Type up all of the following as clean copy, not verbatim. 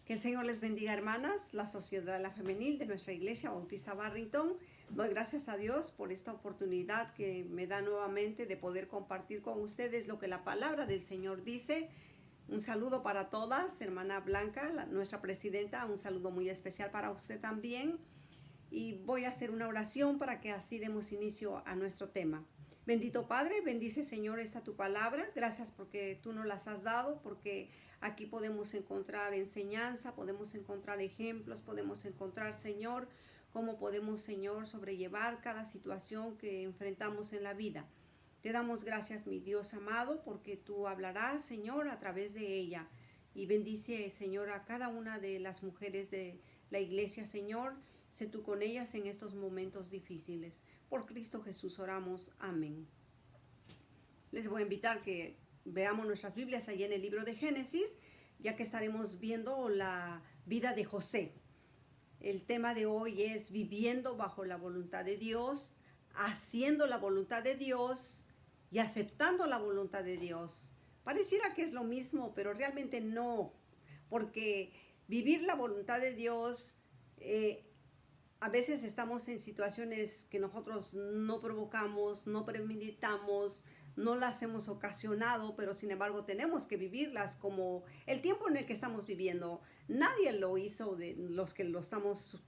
Que el Señor les bendiga, hermanas, la Sociedad de la Femenil de nuestra Iglesia Bautista Barrington. Doy gracias a Dios por esta oportunidad que me da nuevamente de poder compartir con ustedes lo que la palabra del Señor dice. Un saludo para todas, hermana Blanca, nuestra presidenta, un saludo muy especial para usted también. Y voy a hacer una oración para que así demos inicio a nuestro tema. Bendito Padre, bendice Señor esta tu palabra. Gracias porque tú nos las has dado, porque aquí podemos encontrar enseñanza, podemos encontrar ejemplos, podemos encontrar, Señor, cómo podemos, Señor, sobrellevar cada situación que enfrentamos en la vida. Te damos gracias, mi Dios amado, porque tú hablarás, Señor, a través de ella. Y bendice, Señor, a cada una de las mujeres de la iglesia, Señor. Sé tú con ellas en estos momentos difíciles. Por Cristo Jesús oramos. Amén. Les voy a invitar que veamos nuestras Biblias allí en el libro de Génesis, ya que estaremos viendo la vida de José. El tema de hoy es viviendo bajo la voluntad de Dios, haciendo la voluntad de Dios y aceptando la voluntad de Dios. Pareciera que es lo mismo, pero realmente no, porque vivir la voluntad de Dios, a veces estamos en situaciones que nosotros no provocamos, no premeditamos, no las hemos ocasionado, pero sin embargo tenemos que vivirlas como el tiempo en el que estamos viviendo. Nadie lo hizo de los que lo estamos,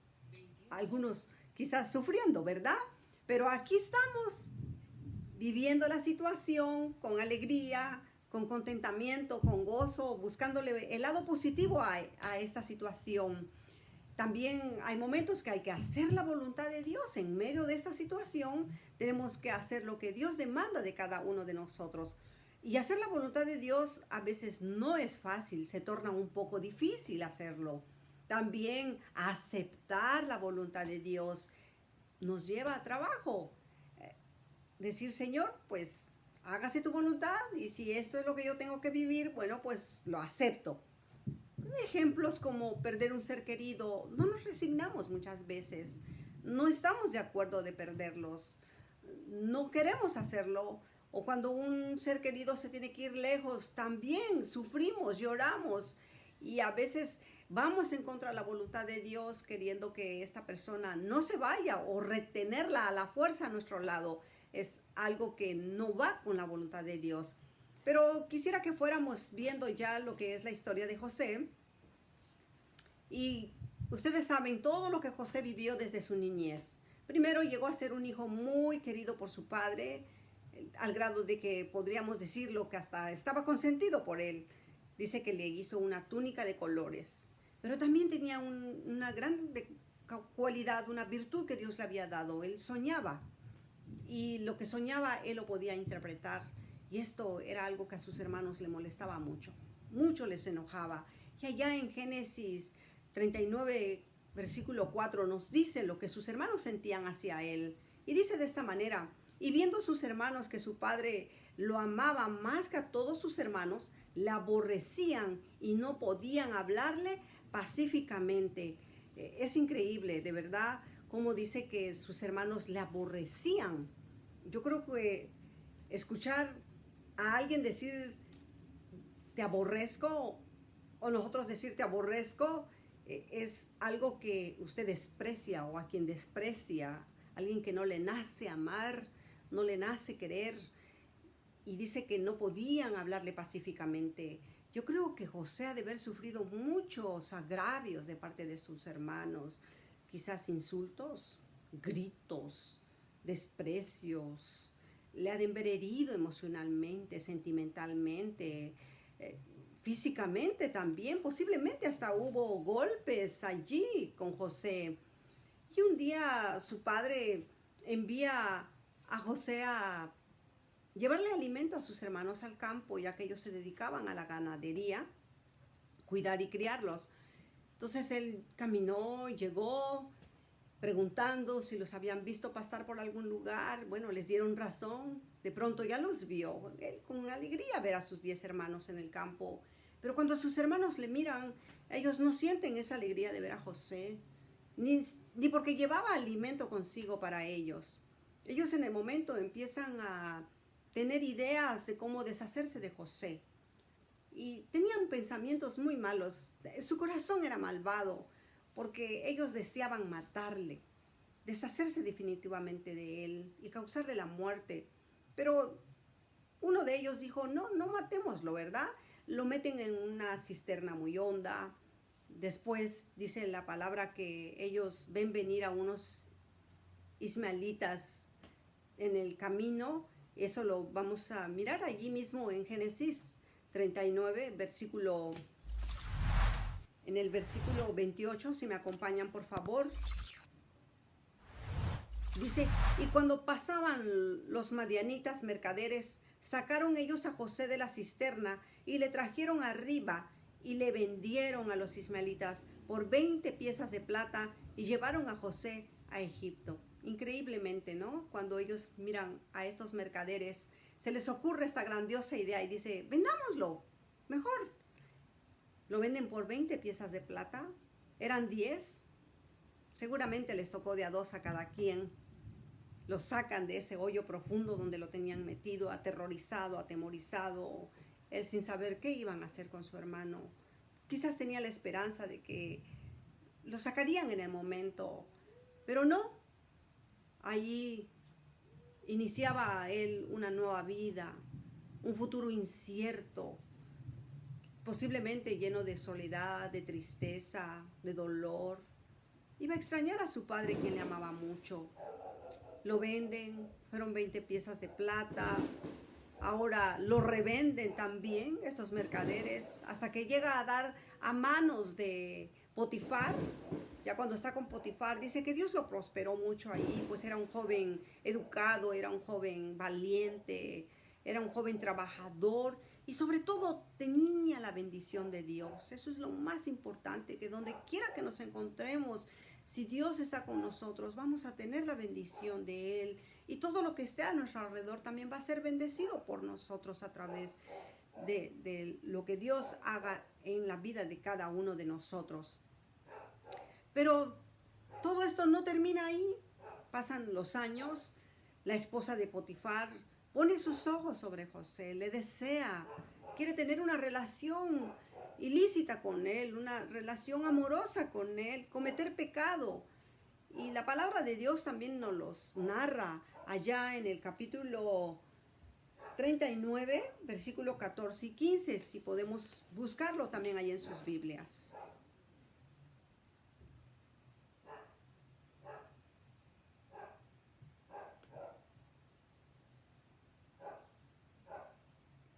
algunos quizás sufriendo, ¿verdad? Pero aquí estamos viviendo la situación con alegría, con contentamiento, con gozo, buscándole el lado positivo a esta situación. También hay momentos que hay que hacer la voluntad de Dios. En medio de esta situación tenemos que hacer lo que Dios demanda de cada uno de nosotros. Y hacer la voluntad de Dios a veces no es fácil, se torna un poco difícil hacerlo. También aceptar la voluntad de Dios nos lleva a trabajo. Decir, Señor, pues hágase tu voluntad, y si esto es lo que yo tengo que vivir, bueno, pues lo acepto. Ejemplos como perder un ser querido, no nos resignamos muchas veces, no estamos de acuerdo de perderlos, no queremos hacerlo, o cuando un ser querido se tiene que ir lejos, también sufrimos, lloramos, y a veces vamos en contra de la voluntad de Dios queriendo que esta persona no se vaya o retenerla a la fuerza a nuestro lado. Es algo que no va con la voluntad de Dios. Pero quisiera que fuéramos viendo ya lo que es la historia de José. Y ustedes saben todo lo que José vivió desde su niñez. Primero llegó a ser un hijo muy querido por su padre, al grado de que podríamos decirlo que hasta estaba consentido por él. Dice que le hizo una túnica de colores, pero también tenía una gran cualidad, una virtud que Dios le había dado. Él soñaba, y lo que soñaba él lo podía interpretar, y esto era algo que a sus hermanos le molestaba mucho, mucho les enojaba. Y allá en Génesis 39, versículo 4, nos dice lo que sus hermanos sentían hacia él, y dice de esta manera: y viendo sus hermanos que su padre lo amaba más que a todos sus hermanos, le aborrecían y no podían hablarle pacíficamente. Es increíble, de verdad, cómo dice que sus hermanos le aborrecían. Yo creo que escuchar a alguien decir te aborrezco, o nosotros decir te aborrezco, es algo que usted desprecia, o a quien desprecia, alguien que no le nace amar, no le nace querer. Y dice que no podían hablarle pacíficamente. Yo creo que José ha de haber sufrido muchos agravios de parte de sus hermanos, quizás insultos, gritos, desprecios. Le ha de haber herido emocionalmente, sentimentalmente, físicamente también. Posiblemente hasta hubo golpes allí con José. Y un día su padre envía a José a llevarle alimento a sus hermanos al campo, ya que ellos se dedicaban a la ganadería, cuidar y criarlos. Entonces él caminó, llegó, preguntando si los habían visto pasar por algún lugar. Bueno, les dieron razón, de pronto ya los vio. Él con alegría ver a sus 10 hermanos en el campo. Pero cuando sus hermanos le miran, ellos no sienten esa alegría de ver a José, ni porque llevaba alimento consigo para ellos. Ellos en el momento empiezan a tener ideas de cómo deshacerse de José. Y tenían tenían pensamientos muy malos. Su corazón era malvado porque ellos deseaban matarle, deshacerse definitivamente de él y causarle la muerte. Pero uno de ellos dijo, no, no matémoslo, ¿verdad? Lo meten en una cisterna muy honda. Después dice la palabra que ellos ven venir a unos ismaelitas en el camino. Eso lo vamos a mirar allí mismo en Génesis 39, en el versículo 28, si me acompañan por favor. Dice, y cuando pasaban los madianitas mercaderes, sacaron ellos a José de la cisterna y le trajeron arriba y le vendieron a los ismaelitas por 20 piezas de plata y llevaron a José a Egipto. Increíblemente, ¿no? Cuando ellos miran a estos mercaderes, se les ocurre esta grandiosa idea y dice, vendámoslo, mejor. Lo venden por 20 piezas de plata, eran 10, seguramente les tocó de a 2 a cada quien. Lo sacan de ese hoyo profundo donde lo tenían metido, aterrorizado, atemorizado, él sin saber qué iban a hacer con su hermano. Quizás tenía la esperanza de que lo sacarían en el momento, pero no. Allí iniciaba él una nueva vida, un futuro incierto, posiblemente lleno de soledad, de tristeza, de dolor. Iba a extrañar a su padre, quien le amaba mucho. Lo venden, fueron 20 piezas de plata. Ahora lo revenden también estos mercaderes hasta que llega a dar a manos de Potifar. Ya cuando está con Potifar, dice que Dios lo prosperó mucho ahí, pues era un joven educado, era un joven valiente, era un joven trabajador y sobre todo tenía la bendición de Dios. Eso es lo más importante, que donde quiera que nos encontremos, si Dios está con nosotros, vamos a tener la bendición de Él. Y todo lo que esté a nuestro alrededor también va a ser bendecido por nosotros a través de lo que Dios haga en la vida de cada uno de nosotros. Pero todo esto no termina ahí. Pasan los años, la esposa de Potifar pone sus ojos sobre José, le desea, quiere tener una relación ilícita con él, una relación amorosa con él, cometer pecado. Y la palabra de Dios también nos los narra allá en el capítulo 39, versículo 14 y 15, si podemos buscarlo también ahí en sus Biblias.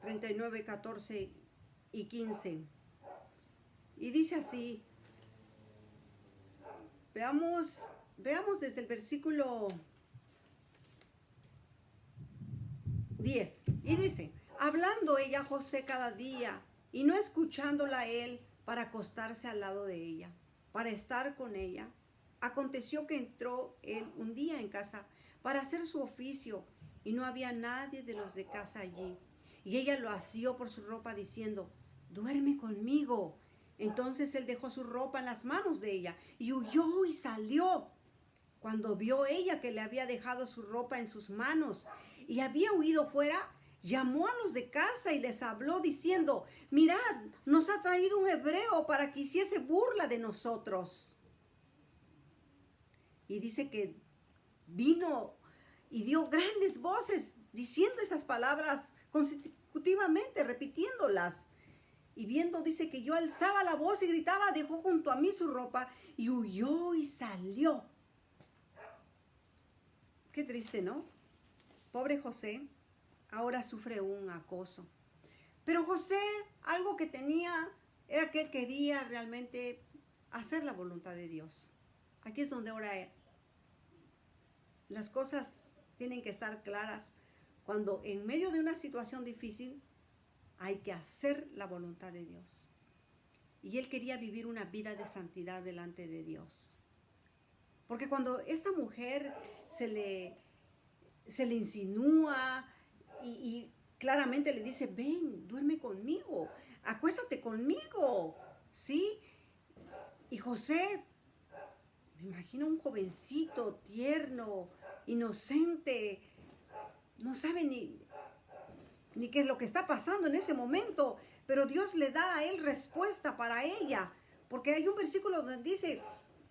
...39, 14 y 15... y dice así... Veamos desde el versículo 10. Y dice, hablando ella a José cada día y no escuchándola él para acostarse al lado de ella, para estar con ella. Aconteció que entró él un día en casa para hacer su oficio y no había nadie de los de casa allí. Y ella lo asió por su ropa diciendo, duerme conmigo. Entonces él dejó su ropa en las manos de ella y huyó y salió. Cuando vio ella que le había dejado su ropa en sus manos y había huido fuera, llamó a los de casa y les habló diciendo, mirad, nos ha traído un hebreo para que hiciese burla de nosotros. Y dice que vino y dio grandes voces diciendo estas palabras consecutivamente, repitiéndolas. Y viendo, dice que yo alzaba la voz y gritaba, dejó junto a mí su ropa y huyó y salió. Qué triste, ¿no? Pobre José, ahora sufre un acoso. Pero José, algo que tenía era que él quería realmente hacer la voluntad de Dios. Aquí es donde ahora las cosas tienen que estar claras. Cuando en medio de una situación difícil, hay que hacer la voluntad de Dios. Y él quería vivir una vida de santidad delante de Dios. Porque cuando esta mujer se le insinúa y claramente le dice, ven, duerme conmigo, acuéstate conmigo, ¿sí? Y José, me imagino un jovencito, tierno, inocente, no sabe ni qué es lo que está pasando en ese momento, pero Dios le da a él respuesta para ella, porque hay un versículo donde dice,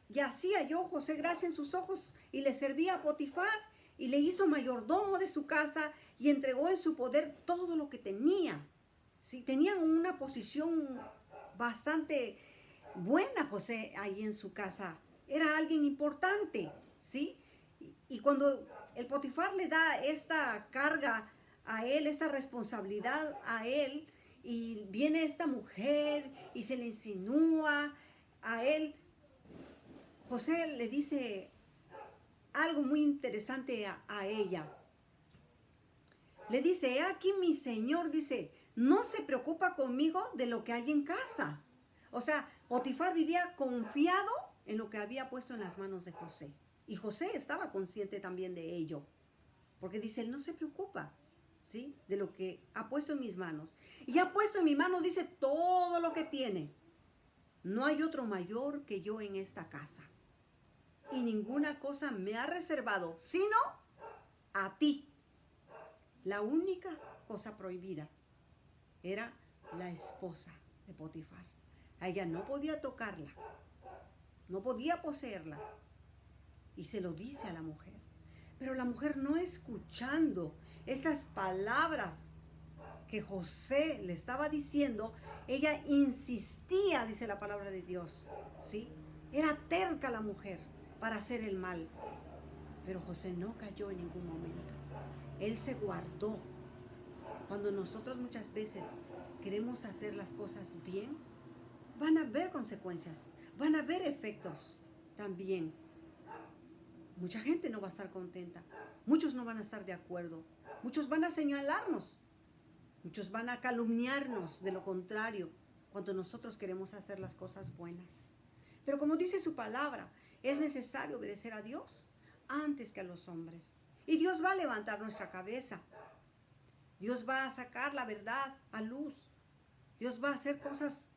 y así halló José gracia en sus ojos y le servía a Potifar y le hizo mayordomo de su casa y entregó en su poder todo lo que tenía. Sí, tenía una posición bastante buena José ahí en su casa. Era alguien importante, ¿sí? Y cuando el Potifar le da esta carga a él, esta responsabilidad a él, y viene esta mujer y se le insinúa a él, José le dice algo muy interesante a ella. Le dice, he aquí mi señor, dice, no se preocupa conmigo de lo que hay en casa. O sea, Potifar vivía confiado en lo que había puesto en las manos de José. Y José estaba consciente también de ello. Porque dice, él no se preocupa, ¿sí? De lo que ha puesto en mis manos. Y ha puesto en mi mano, dice, todo lo que tiene. No hay otro mayor que yo en esta casa. Y ninguna cosa me ha reservado, sino a ti. La única cosa prohibida era la esposa de Potifar. A ella no podía tocarla, no podía poseerla. Y se lo dice a la mujer. Pero la mujer, no escuchando estas palabras que José le estaba diciendo, ella insistía, dice la palabra de Dios, ¿sí? Era terca la mujer para hacer el mal. Pero José no cayó en ningún momento. Él se guardó. Cuando nosotros muchas veces queremos hacer las cosas bien, van a haber consecuencias, van a haber efectos también. Mucha gente no va a estar contenta, muchos no van a estar de acuerdo, muchos van a señalarnos, muchos van a calumniarnos de lo contrario, cuando nosotros queremos hacer las cosas buenas. Pero como dice su palabra, es necesario obedecer a Dios antes que a los hombres. Y Dios va a levantar nuestra cabeza. Dios va a sacar la verdad a luz. Dios va a hacer cosas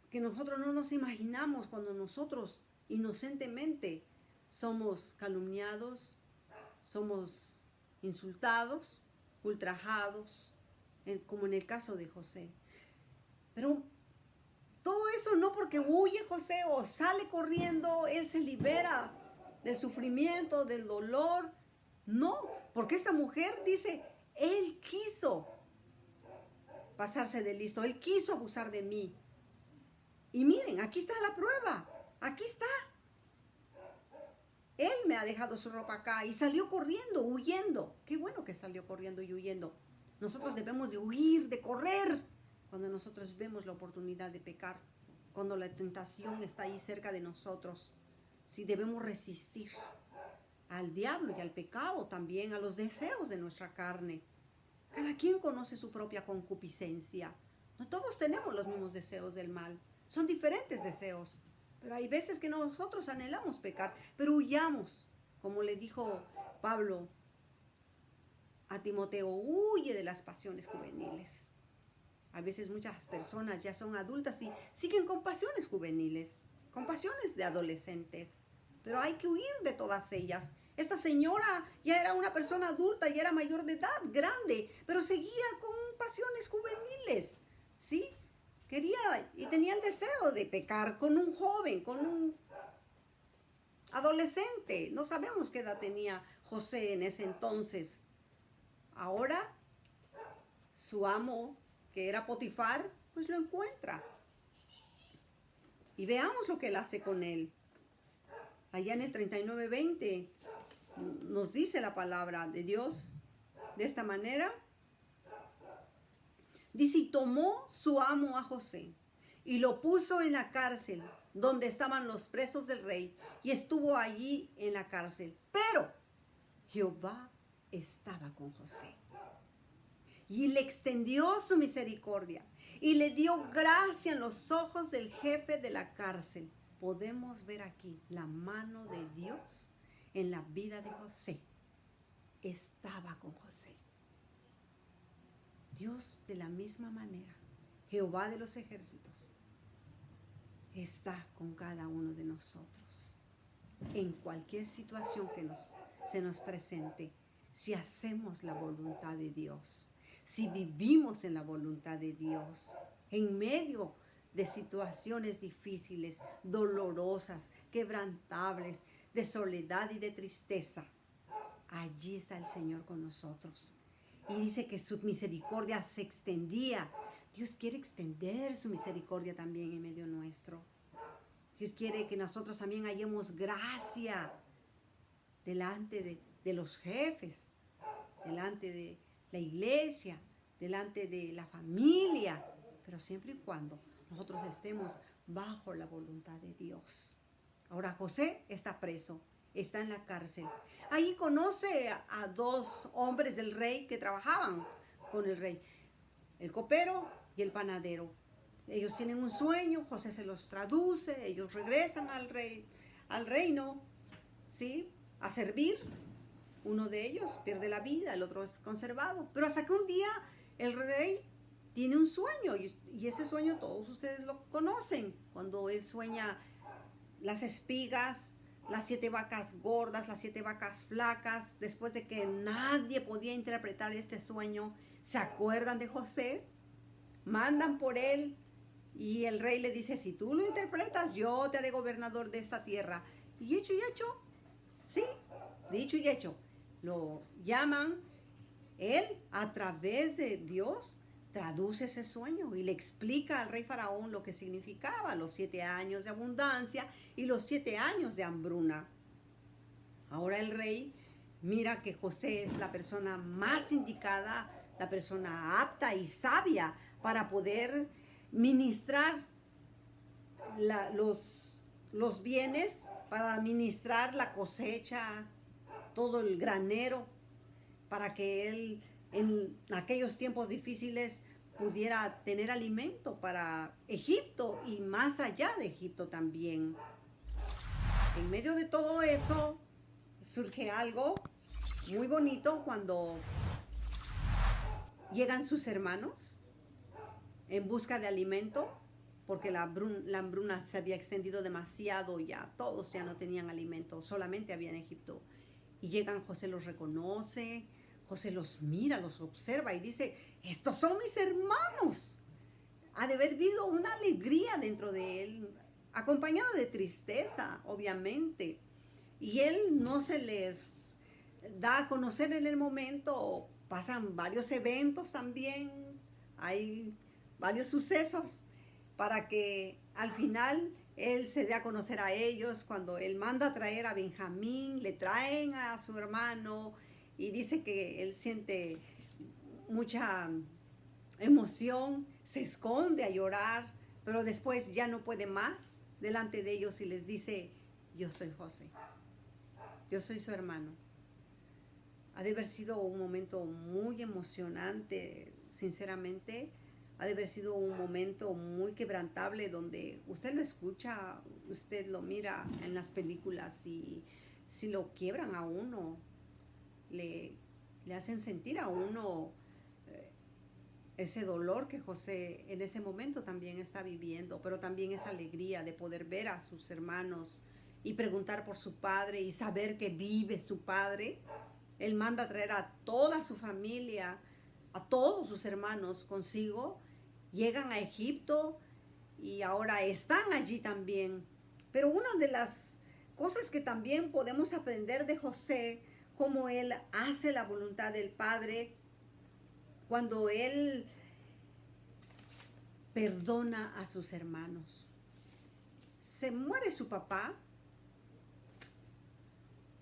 que nosotros no nos imaginamos cuando nosotros inocentemente somos calumniados, somos insultados, ultrajados, como en el caso de José. Pero todo eso no porque huye José o sale corriendo, él se libera del sufrimiento, del dolor. No, porque esta mujer dice, él quiso pasarse de listo, él quiso abusar de mí. Y miren, aquí está la prueba, aquí está. Él me ha dejado su ropa acá y salió corriendo, huyendo. Qué bueno que salió corriendo y huyendo. Nosotros debemos de huir, de correr, cuando nosotros vemos la oportunidad de pecar, cuando la tentación está ahí cerca de nosotros. Sí, debemos resistir al diablo y al pecado también, a los deseos de nuestra carne. Cada quien conoce su propia concupiscencia. No todos tenemos los mismos deseos del mal. Son diferentes deseos. Pero hay veces que nosotros anhelamos pecar, pero huyamos. Como le dijo Pablo a Timoteo, huye de las pasiones juveniles. A veces muchas personas ya son adultas y siguen con pasiones juveniles, con pasiones de adolescentes. Pero hay que huir de todas ellas. Esta señora ya era una persona adulta, ya era mayor de edad, grande, pero seguía con pasiones juveniles, ¿sí? Quería y tenía el deseo de pecar con un joven, con un adolescente. No sabemos qué edad tenía José en ese entonces. Ahora, su amo, que era Potifar, pues lo encuentra. Y veamos lo que él hace con él. Allá en el 39:20 nos dice la palabra de Dios de esta manera. Dice, y tomó su amo a José y lo puso en la cárcel donde estaban los presos del rey, y estuvo allí en la cárcel. Pero Jehová estaba con José y le extendió su misericordia y le dio gracia en los ojos del jefe de la cárcel. Podemos ver aquí la mano de Dios en la vida de José. Estaba con José. Dios, de la misma manera, Jehová de los ejércitos, está con cada uno de nosotros en cualquier situación que se nos presente, si hacemos la voluntad de Dios, si vivimos en la voluntad de Dios, en medio de situaciones difíciles, dolorosas, quebrantables, de soledad y de tristeza. Allí está el Señor con nosotros. Y dice que su misericordia se extendía. Dios quiere extender su misericordia también en medio nuestro. Dios quiere que nosotros también hallemos gracia delante de los jefes, delante de la iglesia, delante de la familia, pero siempre y cuando nosotros estemos bajo la voluntad de Dios. Ahora José está preso, está en la cárcel. Ahí conoce a dos hombres del rey que trabajaban con el rey, el copero y el panadero. Ellos tienen un sueño, José se los traduce, ellos regresan al reino, ¿sí? A servir. Uno de ellos pierde la vida, el otro es conservado. Pero hasta que un día el rey tiene un sueño, y ese sueño todos ustedes lo conocen, cuando él sueña las espigas, las 7 vacas gordas, las 7 vacas flacas. Después de que nadie podía interpretar este sueño, se acuerdan de José, mandan por él, y el rey le dice: si tú lo interpretas, yo te haré gobernador de esta tierra. Y hecho y hecho, sí, dicho y hecho, lo llaman. Él, a través de Dios, traduce ese sueño y le explica al rey Faraón lo que significaba los 7 años de abundancia y los 7 años de hambruna. Ahora el rey mira que José es la persona más indicada, la persona apta y sabia para poder ministrar los bienes, para administrar la cosecha, todo el granero, para que él en aquellos tiempos difíciles pudiera tener alimento para Egipto y más allá de Egipto también. En medio de todo eso surge algo muy bonito cuando llegan sus hermanos en busca de alimento, porque la hambruna se había extendido demasiado, ya todos ya no tenían alimento, solamente había en Egipto. Y llegan, José los reconoce, José los mira, los observa y dice: estos son mis hermanos. Ha de haber habido una alegría dentro de él, acompañada de tristeza, obviamente. Y él no se les da a conocer en el momento. Pasan varios eventos también, hay varios sucesos para que al final él se dé a conocer a ellos. Cuando él manda a traer a Benjamín, le traen a su hermano y dice que él siente mucha emoción, se esconde a llorar, pero después ya no puede más delante de ellos y les dice: yo soy José, yo soy su hermano. Ha de haber sido un momento muy emocionante, sinceramente. Ha de haber sido un momento muy quebrantable, donde usted lo escucha, usted lo mira en las películas, y si lo quiebran a uno, le hacen sentir a uno ese dolor que José en ese momento también está viviendo, pero también esa alegría de poder ver a sus hermanos y preguntar por su padre y saber que vive su padre. Él manda a traer a toda su familia, a todos sus hermanos consigo. Llegan a Egipto y ahora están allí también. Pero una de las cosas que también podemos aprender de José, cómo él hace la voluntad del Padre, cuando él perdona a sus hermanos. Se muere su papá,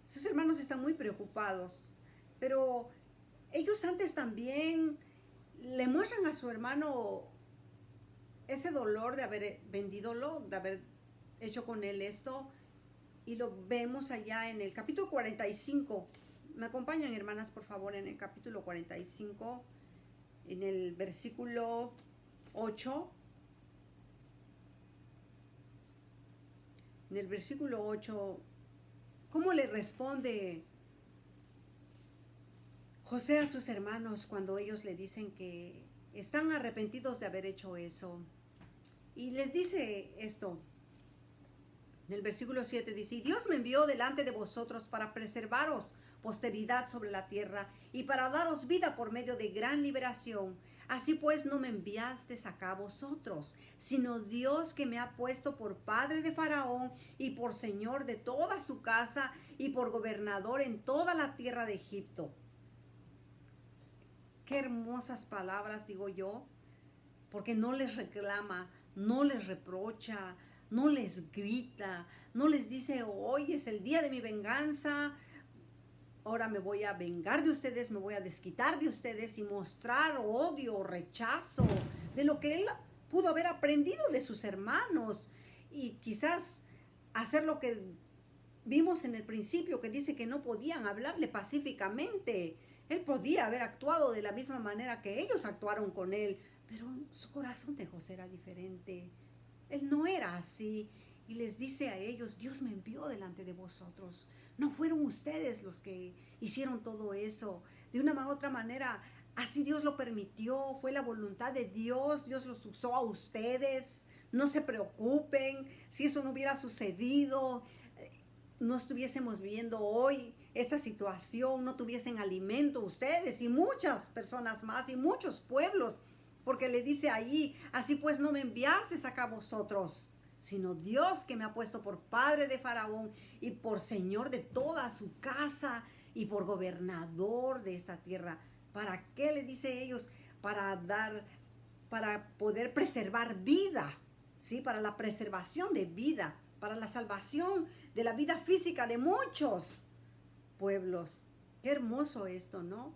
sus hermanos están muy preocupados, pero ellos antes también le muestran a su hermano ese dolor de haber vendidolo, de haber hecho con él esto, y lo vemos allá en el capítulo 45. Me acompañan, hermanas, por favor, en el capítulo 45, en el versículo 8. En el versículo 8, ¿cómo le responde José a sus hermanos cuando ellos le dicen que están arrepentidos de haber hecho eso? Y les dice esto. En el versículo 7 dice: y Dios me envió delante de vosotros para preservaros posteridad sobre la tierra, y para daros vida por medio de gran liberación. Así pues no me enviasteis acá a vosotros, sino Dios, que me ha puesto por padre de Faraón y por señor de toda su casa y por gobernador en toda la tierra de Egipto. Qué hermosas palabras, digo yo, porque no les reclama, no les reprocha, no les grita, no les dice: hoy es el día de mi venganza, ahora me voy a vengar de ustedes, me voy a desquitar de ustedes y mostrar odio o rechazo de lo que él pudo haber aprendido de sus hermanos, y quizás hacer lo que vimos en el principio, que dice que no podían hablarle pacíficamente. Él podía haber actuado de la misma manera que ellos actuaron con él, pero su corazón de José era diferente. Él no era así, y les dice a ellos: Dios me envió delante de vosotros. No fueron ustedes los que hicieron todo eso. De una u otra manera, así Dios lo permitió, fue la voluntad de Dios. Dios los usó a ustedes. No se preocupen, si eso no hubiera sucedido, no estuviésemos viendo hoy esta situación, no tuviesen alimento ustedes y muchas personas más y muchos pueblos, porque le dice allí: así pues no me enviaste acá a vosotros, sino Dios, que me ha puesto por padre de Faraón y por señor de toda su casa y por gobernador de esta tierra. ¿Para qué? Le dice ellos: para poder preservar vida, ¿sí? Para la preservación de vida, para la salvación de la vida física de muchos pueblos. Qué hermoso esto, ¿no?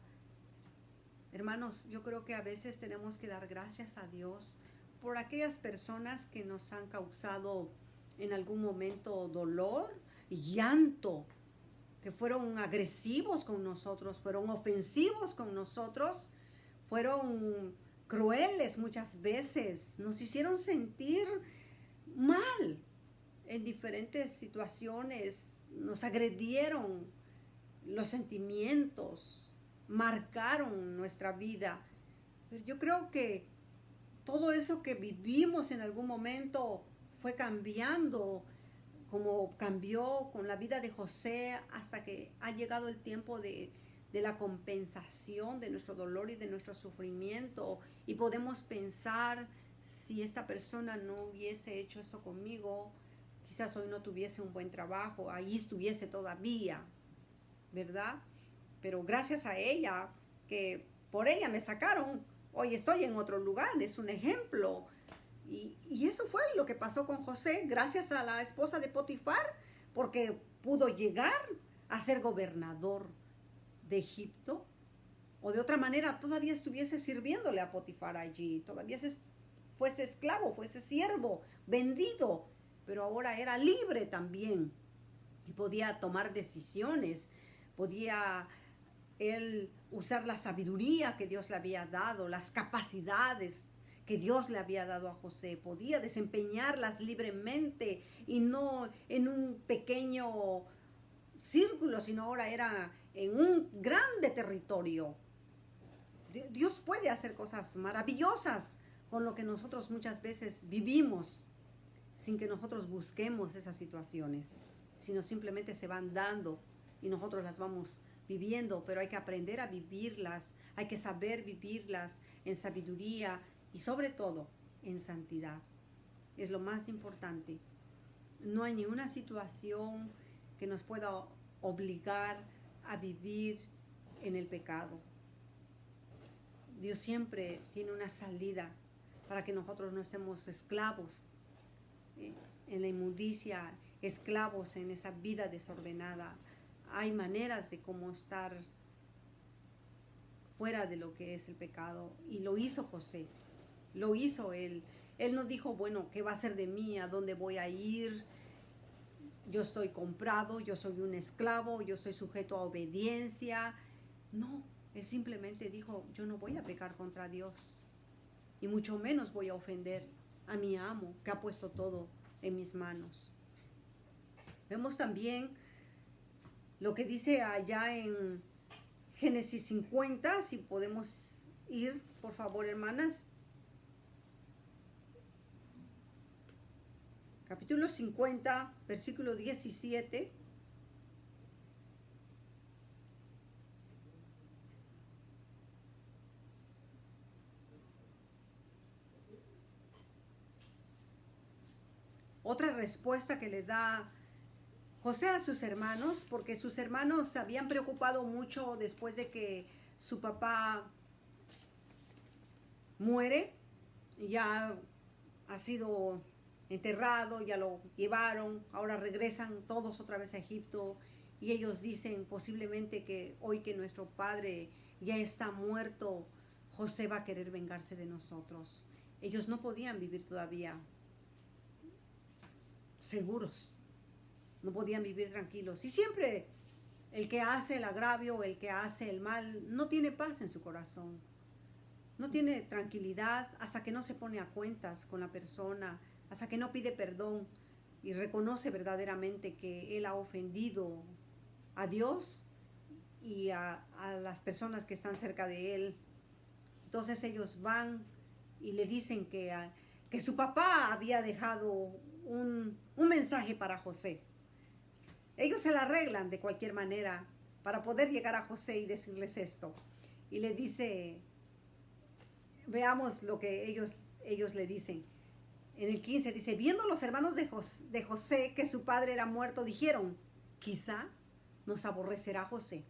Hermanos, yo creo que a veces tenemos que dar gracias a Dios por aquellas personas que nos han causado en algún momento dolor y llanto, que fueron agresivos con nosotros, fueron ofensivos con nosotros, fueron crueles muchas veces, nos hicieron sentir mal en diferentes situaciones, nos agredieron los sentimientos, marcaron nuestra vida. Pero yo creo que todo eso que vivimos en algún momento fue cambiando, como cambió con la vida de José, hasta que ha llegado el tiempo de la compensación de nuestro dolor y de nuestro sufrimiento. Y podemos pensar: si esta persona no hubiese hecho esto conmigo, quizás hoy no tuviese un buen trabajo, ahí estuviese todavía, ¿verdad? Pero gracias a ella, que por ella me sacaron, hoy estoy en otro lugar, es un ejemplo. Y eso fue lo que pasó con José, gracias a la esposa de Potifar, porque pudo llegar a ser gobernador de Egipto, o de otra manera todavía estuviese sirviéndole a Potifar allí, todavía fuese esclavo, fuese siervo, vendido, pero ahora era libre también y podía tomar decisiones, podía él usar la sabiduría que Dios le había dado, las capacidades que Dios le había dado a José, podía desempeñarlas libremente y no en un pequeño círculo, sino ahora era en un grande territorio. Dios puede hacer cosas maravillosas con lo que nosotros muchas veces vivimos, sin que nosotros busquemos esas situaciones, sino simplemente se van dando y nosotros las vamos viviendo. Pero hay que aprender a vivirlas, hay que saber vivirlas en sabiduría y sobre todo en santidad. Es lo más importante. No hay ninguna situación que nos pueda obligar a vivir en el pecado. Dios siempre tiene una salida para que nosotros no estemos esclavos en la inmundicia, esclavos en esa vida desordenada. Hay maneras de cómo estar fuera de lo que es el pecado, y lo hizo José, lo hizo él. Él no dijo: bueno, ¿qué va a ser de mí? ¿A dónde voy a ir? Yo estoy comprado, yo soy un esclavo, yo estoy sujeto a obediencia. No, él simplemente dijo: yo no voy a pecar contra Dios, y mucho menos voy a ofender a mi amo, que ha puesto todo en mis manos. Vemos también lo que dice allá en Génesis 50, si podemos ir, por favor, hermanas. Capítulo 50, versículo 17. otra respuesta que le da José a sus hermanos, porque sus hermanos se habían preocupado mucho después de que su papá muere, ya ha sido enterrado, ya lo llevaron, ahora regresan todos otra vez a Egipto y ellos dicen posiblemente que hoy que nuestro padre ya está muerto, José va a querer vengarse de nosotros. Ellos no podían vivir todavía seguros, no podían vivir tranquilos. Y siempre el que hace el agravio, el que hace el mal, no tiene paz en su corazón. No tiene tranquilidad hasta que no se pone a cuentas con la persona, hasta que no pide perdón y reconoce verdaderamente que él ha ofendido a Dios y a las personas que están cerca de él. Entonces ellos van y le dicen que su papá había dejado un mensaje para José. Ellos se la arreglan de cualquier manera para poder llegar a José y decirles esto. Y le dice, veamos lo que ellos le dicen. En el 15 dice, viendo los hermanos de José que su padre era muerto, dijeron, quizá nos aborrecerá José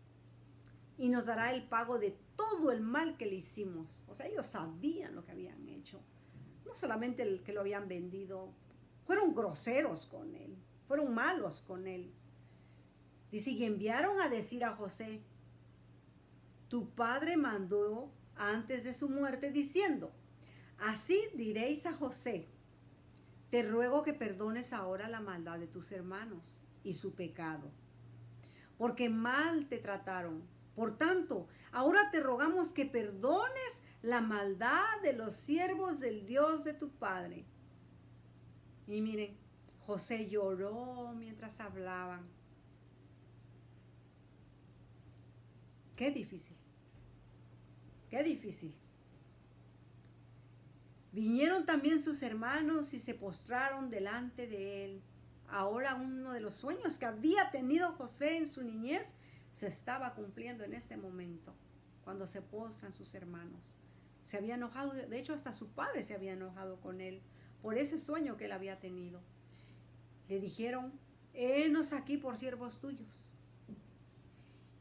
y nos dará el pago de todo el mal que le hicimos. O sea, ellos sabían lo que habían hecho. No solamente el que lo habían vendido, fueron groseros con él, fueron malos con él. Dice, y enviaron a decir a José, tu padre mandó antes de su muerte diciendo, así diréis a José, te ruego que perdones ahora la maldad de tus hermanos y su pecado, porque mal te trataron. Por tanto, ahora te rogamos que perdones la maldad de los siervos del Dios de tu padre. Y miren, José lloró mientras hablaban. Qué difícil, qué difícil. Vinieron también sus hermanos y se postraron delante de él. Ahora uno de los sueños que había tenido José en su niñez se estaba cumpliendo en este momento, cuando se postran sus hermanos. Se había enojado, de hecho hasta su padre se había enojado con él por ese sueño que él había tenido. Le dijeron, henos aquí por siervos tuyos.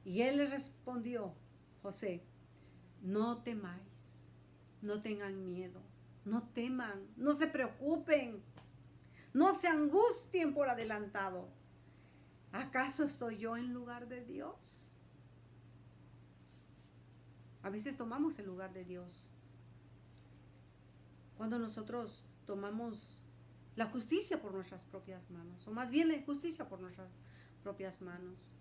Y él le respondió, José, no temáis, no tengan miedo, no teman, no se preocupen, no se angustien por adelantado. ¿Acaso estoy yo en lugar de Dios? A veces tomamos el lugar de Dios. Cuando nosotros tomamos la justicia por nuestras propias manos, o más bien la injusticia por nuestras propias manos.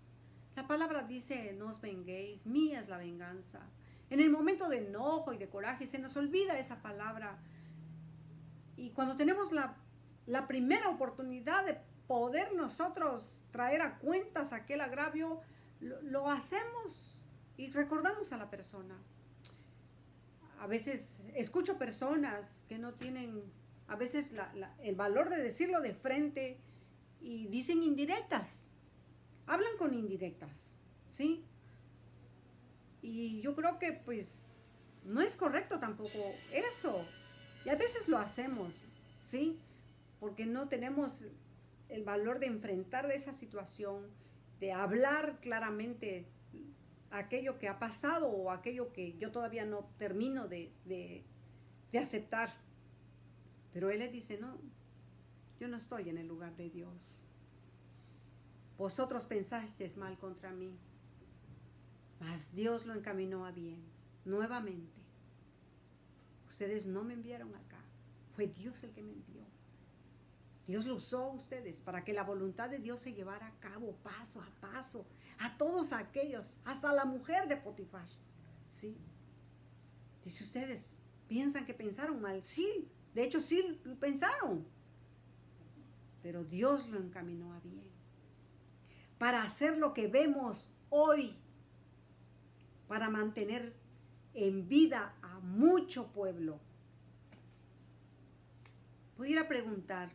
La palabra dice, no os venguéis, mía es la venganza. En el momento de enojo y de coraje se nos olvida esa palabra. Y cuando tenemos la primera oportunidad de poder nosotros traer a cuentas aquel agravio, lo hacemos y recordamos a la persona. A veces escucho personas que no tienen a veces el valor de decirlo de frente y dicen indirectas, hablan con indirectas, ¿sí? Y yo creo que pues no es correcto tampoco eso. Y a veces lo hacemos, ¿sí? Porque no tenemos el valor de enfrentar esa situación, de hablar claramente aquello que ha pasado o aquello que yo todavía no termino de aceptar. Pero él le dice, no, yo no estoy en el lugar de Dios. Vosotros pensasteis mal contra mí, mas Dios lo encaminó a bien. Nuevamente, ustedes no me enviaron acá, fue Dios el que me envió. Dios lo usó a ustedes para que la voluntad de Dios se llevara a cabo paso a paso, a todos aquellos, hasta la mujer de Potifar. ¿Sí? Dice, ustedes piensan que pensaron mal. Sí, de hecho sí pensaron. Pero Dios lo encaminó a bien. Para hacer lo que vemos hoy, para mantener en vida a mucho pueblo. Pudiera preguntar,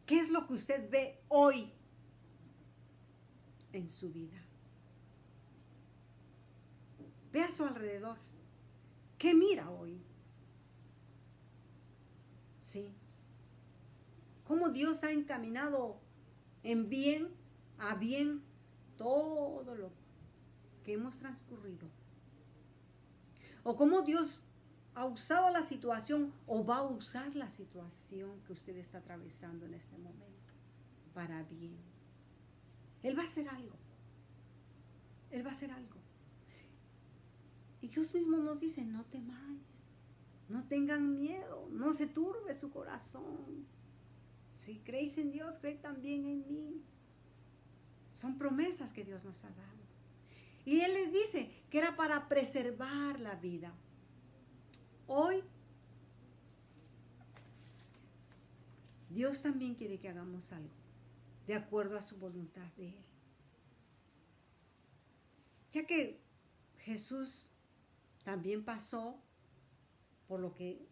¿qué es lo que usted ve hoy en su vida? Ve a su alrededor. ¿Qué mira hoy? Sí. cómo Dios ha encaminado en bien, a bien, todo lo que hemos transcurrido. O cómo Dios ha usado la situación o va a usar la situación que usted está atravesando en este momento para bien. Él va a hacer algo. Él va a hacer algo. Y Dios mismo nos dice, no temáis, no tengan miedo, no se turbe su corazón. Si creéis en Dios, creed también en mí. Son promesas que Dios nos ha dado. Y Él les dice que era para preservar la vida. Hoy, Dios también quiere que hagamos algo de acuerdo a su voluntad de Él. Ya que Jesús también pasó por lo que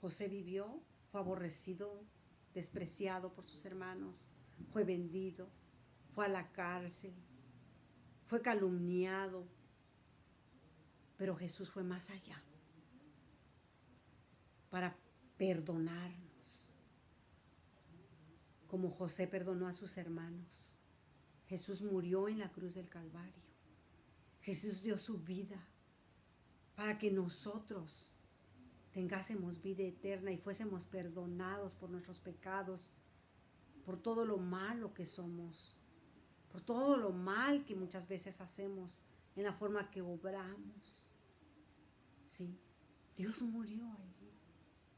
José vivió, fue aborrecido, despreciado por sus hermanos, fue vendido, fue a la cárcel, fue calumniado, pero Jesús fue más allá para perdonarnos, como José perdonó a sus hermanos. Jesús murió en la cruz del Calvario. Jesús dio su vida para que nosotros tengásemos vida eterna y fuésemos perdonados por nuestros pecados, por todo lo malo que somos, por todo lo mal que muchas veces hacemos, en la forma que obramos. Sí, Dios murió allí.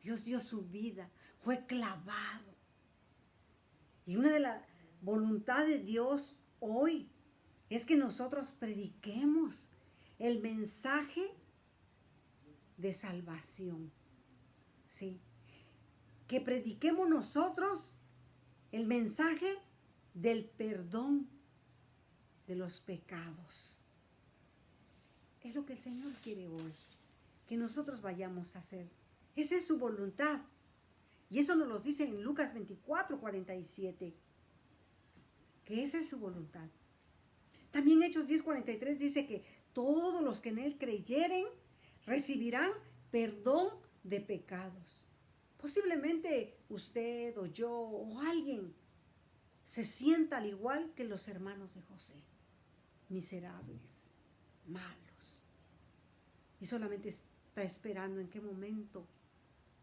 Dios dio su vida, fue clavado. Y una de las voluntades de Dios hoy es que nosotros prediquemos el mensaje de salvación. Sí, que prediquemos nosotros el mensaje del perdón de los pecados. Es lo que el Señor quiere hoy, que nosotros vayamos a hacer. Esa es su voluntad. Y eso nos lo dice en Lucas 24:47, que esa es su voluntad. También Hechos 10:43 dice que todos los que en Él creyeren recibirán perdón de pecados. Posiblemente usted o yo o alguien se sienta al igual que los hermanos de José, miserables, malos, y solamente está esperando en qué momento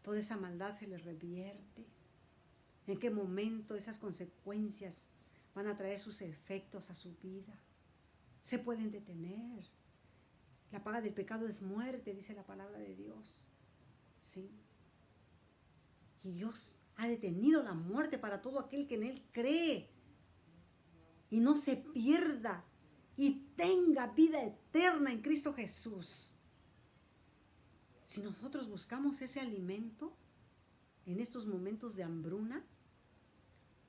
toda esa maldad se le revierte, en qué momento esas consecuencias van a traer sus efectos a su vida. Se pueden detener. La paga del pecado es muerte, dice la palabra de Dios. Sí. Y Dios ha detenido la muerte para todo aquel que en Él cree y no se pierda y tenga vida eterna en Cristo Jesús. Si nosotros buscamos ese alimento en estos momentos de hambruna,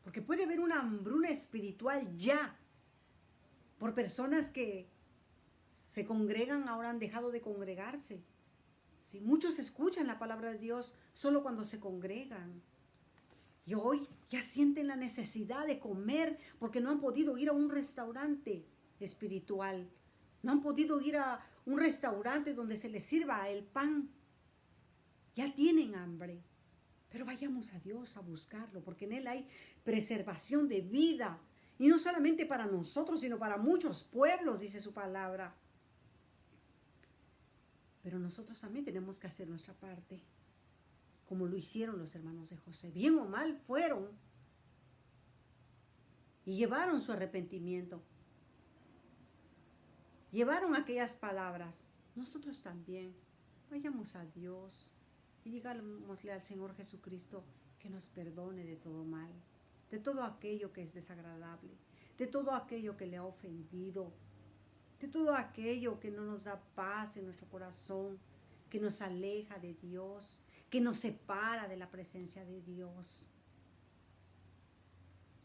porque puede haber una hambruna espiritual ya por personas que se congregan, ahora han dejado de congregarse. ¿Sí? Muchos escuchan la palabra de Dios solo cuando se congregan. Y hoy ya sienten la necesidad de comer porque no han podido ir a un restaurante espiritual. No han podido ir a un restaurante donde se les sirva el pan. Ya tienen hambre. Pero vayamos a Dios a buscarlo, porque en Él hay preservación de vida. Y no solamente para nosotros, sino para muchos pueblos, dice su palabra. Pero nosotros también tenemos que hacer nuestra parte, como lo hicieron los hermanos de José. Bien o mal fueron y llevaron su arrepentimiento. Llevaron aquellas palabras. Nosotros también vayamos a Dios y digámosle al Señor Jesucristo que nos perdone de todo mal, de todo aquello que es desagradable, de todo aquello que le ha ofendido, de todo aquello que no nos da paz en nuestro corazón, que nos aleja de Dios, que nos separa de la presencia de Dios.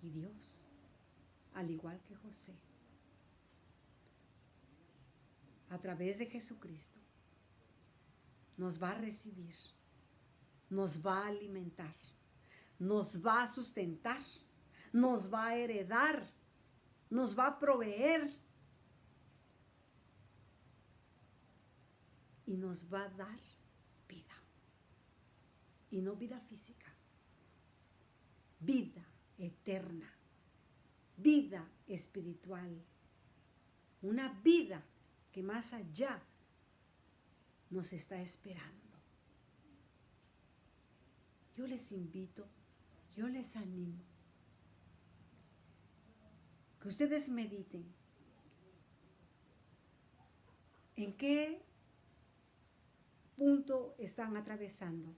Y Dios, al igual que José, a través de Jesucristo, nos va a recibir, nos va a alimentar, nos va a sustentar, nos va a heredar, nos va a proveer y nos va a dar vida. Y no vida física, vida eterna, vida espiritual, una vida que más allá nos está esperando. Yo les invito, yo les animo, que ustedes mediten en qué punto están atravesando,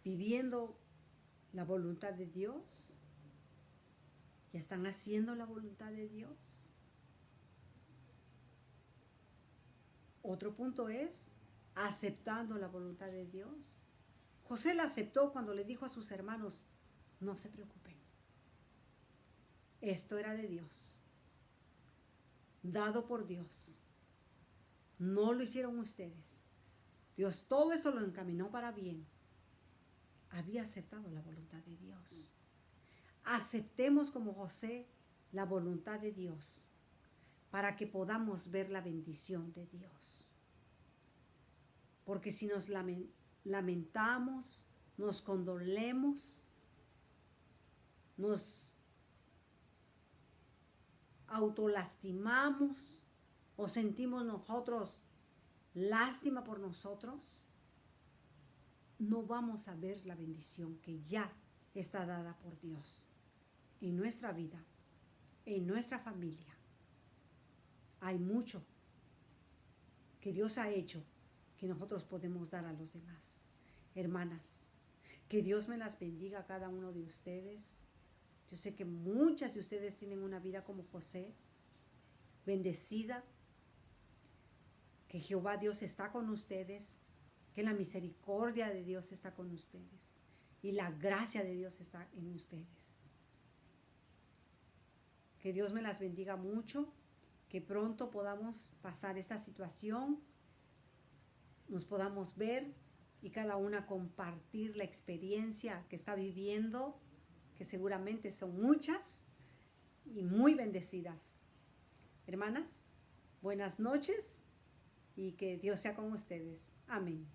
viviendo la voluntad de Dios. ¿Ya están haciendo la voluntad de Dios? Otro punto es aceptando la voluntad de Dios. José la aceptó cuando le dijo a sus hermanos, no se preocupen. Esto era de Dios, dado por Dios. No lo hicieron ustedes. Dios todo esto lo encaminó para bien. Había aceptado la voluntad de Dios. Aceptemos como José la voluntad de Dios para que podamos ver la bendición de Dios. Porque si nos lamentamos, nos condolemos, nos autolastimamos o sentimos nosotros lástima por nosotros, no vamos a ver la bendición que ya está dada por Dios en nuestra vida, en nuestra familia. Hay mucho que Dios ha hecho que nosotros podemos dar a los demás. Hermanas, que Dios me las bendiga a cada uno de ustedes. Yo sé que muchas de ustedes tienen una vida como José, bendecida, que Jehová Dios está con ustedes, que la misericordia de Dios está con ustedes y la gracia de Dios está en ustedes. Que Dios me las bendiga mucho, que pronto podamos pasar esta situación, nos podamos ver y cada una compartir la experiencia que está viviendo, que seguramente son muchas y muy bendecidas. Hermanas, buenas noches y que Dios sea con ustedes. Amén.